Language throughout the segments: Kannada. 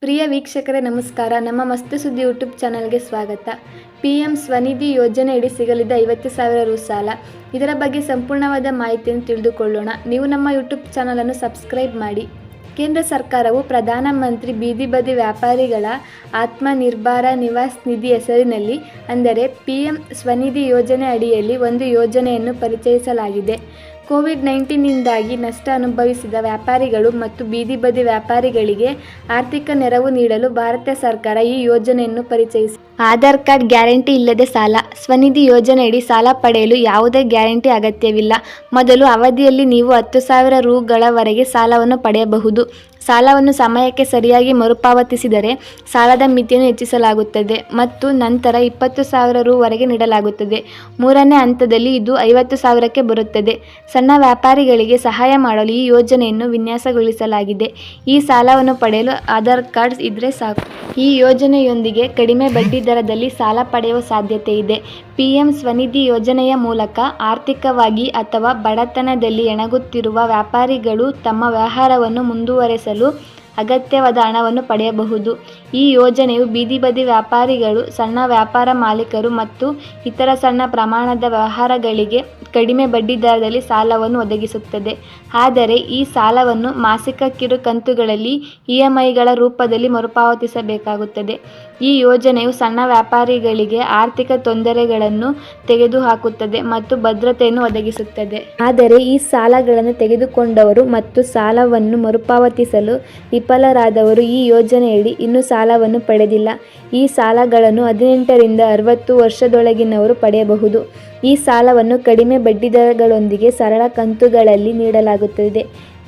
ಪ್ರಿಯ ವೀಕ್ಷಕರೇ ನಮಸ್ಕಾರ. ನಮ್ಮ ಮಸ್ತ್ ಸುದ್ದಿ ಯೂಟ್ಯೂಬ್ ಚಾನಲ್ಗೆ ಸ್ವಾಗತ. PM ಸ್ವನಿಧಿ ಯೋಜನೆಯಡಿ ಸಿಗಲಿದ್ದ 50,000 ರು ಸಾಲ, ಇದರ ಬಗ್ಗೆ ಸಂಪೂರ್ಣವಾದ ಮಾಹಿತಿಯನ್ನು ತಿಳಿದುಕೊಳ್ಳೋಣ. ನೀವು ನಮ್ಮ ಯೂಟ್ಯೂಬ್ ಚಾನಲನ್ನು ಸಬ್ಸ್ಕ್ರೈಬ್ ಮಾಡಿ. ಕೇಂದ್ರ ಸರ್ಕಾರವು ಪ್ರಧಾನಮಂತ್ರಿ ಬೀದಿ ಬದಿ ವ್ಯಾಪಾರಿಗಳ ಆತ್ಮನಿರ್ಭರ ನಿವಾಸ್ ನಿಧಿ ಹೆಸರಿನಲ್ಲಿ ಅಂದರೆ PM ಸ್ವನಿಧಿ ಯೋಜನೆ ಅಡಿಯಲ್ಲಿ ಒಂದು ಯೋಜನೆಯನ್ನು ಪರಿಚಯಿಸಲಾಗಿದೆ. ಕೋವಿಡ್-19ನಿಂದಾಗಿ ನಷ್ಟ ಅನುಭವಿಸಿದ ವ್ಯಾಪಾರಿಗಳು ಮತ್ತು ಬೀದಿ ಬದಿ ವ್ಯಾಪಾರಿಗಳಿಗೆ ಆರ್ಥಿಕ ನೆರವು ನೀಡಲು ಭಾರತ ಸರ್ಕಾರ ಈ ಯೋಜನೆಯನ್ನು ಪರಿಚಯಿಸಿದೆ. ಆಧಾರ್ ಕಾರ್ಡ್ ಗ್ಯಾರಂಟಿ ಇಲ್ಲದೆ ಸಾಲ. ಸ್ವನಿಧಿ ಯೋಜನೆಯಡಿ ಸಾಲ ಪಡೆಯಲು ಯಾವುದೇ ಗ್ಯಾರಂಟಿ ಅಗತ್ಯವಿಲ್ಲ. ಮೊದಲು ಅವಧಿಯಲ್ಲಿ ನೀವು 10,000 ರುಗಳವರೆಗೆ ಸಾಲವನ್ನು ಪಡೆಯಬಹುದು. ಸಾಲವನ್ನು ಸಮಯಕ್ಕೆ ಸರಿಯಾಗಿ ಮರುಪಾವತಿಸಿದರೆ ಸಾಲದ ಮಿತಿಯನ್ನು ಹೆಚ್ಚಿಸಲಾಗುತ್ತದೆ ಮತ್ತು ನಂತರ 20,000 ರುವರೆಗೆ ನೀಡಲಾಗುತ್ತದೆ. ಮೂರನೇ ಹಂತದಲ್ಲಿ ಇದು 50,000ಕ್ಕೆ ಬರುತ್ತದೆ. ಸಣ್ಣ ವ್ಯಾಪಾರಿಗಳಿಗೆ ಸಹಾಯ ಮಾಡಲು ಈ ಯೋಜನೆಯನ್ನು ವಿನ್ಯಾಸಗೊಳಿಸಲಾಗಿದೆ. ಈ ಸಾಲವನ್ನು ಪಡೆಯಲು ಆಧಾರ್ ಕಾರ್ಡ್ ಇದ್ರೆ ಸಾಕು. ಈ ಯೋಜನೆಯೊಂದಿಗೆ ಕಡಿಮೆ ಬಡ್ಡಿ ದರದಲ್ಲಿ ಸಾಲ ಪಡೆಯುವ ಸಾಧ್ಯತೆ ಇದೆ. PM ಸ್ವನಿಧಿ ಯೋಜನೆಯ ಮೂಲಕ ಆರ್ಥಿಕವಾಗಿ ಅಥವಾ ಬಡತನದಲ್ಲಿ ಹೆಣಗುತ್ತಿರುವ ವ್ಯಾಪಾರಿಗಳು ತಮ್ಮ ವ್ಯವಹಾರವನ್ನು ಮುಂದುವರೆಸಲು ಅಗತ್ಯವಾದ ಹಣವನ್ನು ಪಡೆಯಬಹುದು. ಈ ಯೋಜನೆಯು ಬೀದಿ ಬದಿ ವ್ಯಾಪಾರಿಗಳು, ಸಣ್ಣ ವ್ಯಾಪಾರ ಮಾಲೀಕರು ಮತ್ತು ಇತರ ಸಣ್ಣ ಪ್ರಮಾಣದ ವ್ಯವಹಾರಗಳಿಗೆ ಕಡಿಮೆ ಬಡ್ಡಿ ದರದಲ್ಲಿ ಸಾಲವನ್ನು ಒದಗಿಸುತ್ತದೆ. ಆದರೆ ಈ ಸಾಲವನ್ನು ಮಾಸಿಕ ಕಿರು ಕಂತುಗಳಲ್ಲಿ EMIಗಳ ರೂಪದಲ್ಲಿ ಮರುಪಾವತಿಸಬೇಕಾಗುತ್ತದೆ. ಈ ಯೋಜನೆಯು ಸಣ್ಣ ವ್ಯಾಪಾರಿಗಳಿಗೆ ಆರ್ಥಿಕ ತೊಂದರೆಗಳನ್ನು ತೆಗೆದುಹಾಕುತ್ತದೆ ಮತ್ತು ಭದ್ರತೆಯನ್ನು ಒದಗಿಸುತ್ತದೆ. ಆದರೆ ಈ ಸಾಲಗಳನ್ನು ತೆಗೆದುಕೊಂಡವರು ಮತ್ತು ಸಾಲವನ್ನು ಮರುಪಾವತಿಸಲು ವಿಫಲರಾದವರು ಈ ಯೋಜನೆಯಡಿ ಇನ್ನೂ ಸಾಲವನ್ನು ಪಡೆದಿಲ್ಲ. ಈ ಸಾಲಗಳನ್ನು 18 ರಿಂದ 60 ವರ್ಷದೊಳಗಿನವರು ಪಡೆಯಬಹುದು. ಈ ಸಾಲವನ್ನು ಕಡಿಮೆ ಬಡ್ಡಿದರಗಳೊಂದಿಗೆ ಸರಳ ಕಂತುಗಳಲ್ಲಿ ನೀಡಲಾಗುತ್ತದೆ.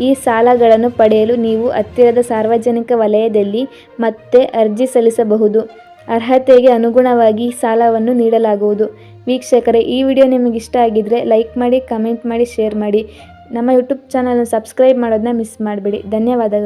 ಈ ಸಾಲಗಳನ್ನು ಪಡೆಯಲು ನೀವು ಹತ್ತಿರದ ಸಾರ್ವಜನಿಕ ವಲಯದಲ್ಲಿ ಮತ್ತೆ ಅರ್ಜಿ ಸಲ್ಲಿಸಬಹುದು. ಅರ್ಹತೆಗೆ ಅನುಗುಣವಾಗಿ ಈ ಸಾಲವನ್ನು ನೀಡಲಾಗುವುದು. ವೀಕ್ಷಕರೇ, ಈ ವಿಡಿಯೋ ನಿಮಗೆ ಇಷ್ಟ ಆಗಿದ್ರೆ ಲೈಕ್ ಮಾಡಿ, ಕಮೆಂಟ್ ಮಾಡಿ, ಶೇರ್ ಮಾಡಿ. ನಮ್ಮ ಯೂಟ್ಯೂಬ್ ಚಾನಲ್ನ ಸಬ್ಸ್ಕ್ರೈಬ್ ಮಾಡೋದನ್ನ ಮಿಸ್ ಮಾಡಬೇಡಿ. ಧನ್ಯವಾದಗಳು.